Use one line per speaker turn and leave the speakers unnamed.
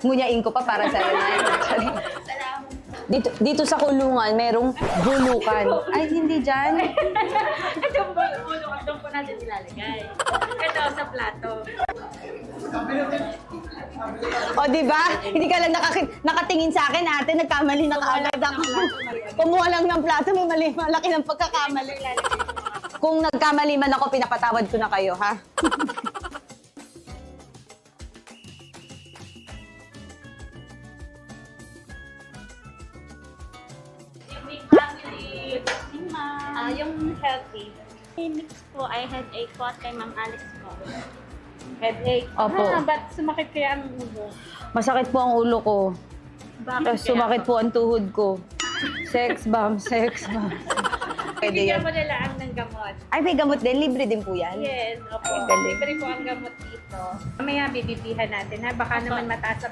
Ngunyain ko pa para sa'yo na. Dito sa kulungan, merong bulukan. Ay, hindi dyan.
Ito yung bulungan, doon po natin ilalagay. Ito sa plato.
O, di ba? Hindi ka lang nakatingin sa akin, ate. Nagkamali na kaagad ako. Kumuha lang ng plato, may malaki ng pagkakamali. Kung nagkamali man ako, pinapatawad ko na kayo, ha?
Family, yung healthy. Mix po ay headache po at kay Ma'am Alex po. Headache?
Opo.
Ba't sumakit kaya ang ulo?
Masakit po ang ulo ko.
Bakit
Tapos sumakit po ang tuhod ko. Sex bomb, sex bomb. Pwede
Bigyan
yan.
mo nila ang ng gamot.
Ay, may gamot din. Libre din po yan.
Yes, opo.
Ay, galing.
Libre po ang gamot dito. Mamaya bibibihan natin ha. Baka naman mataas ang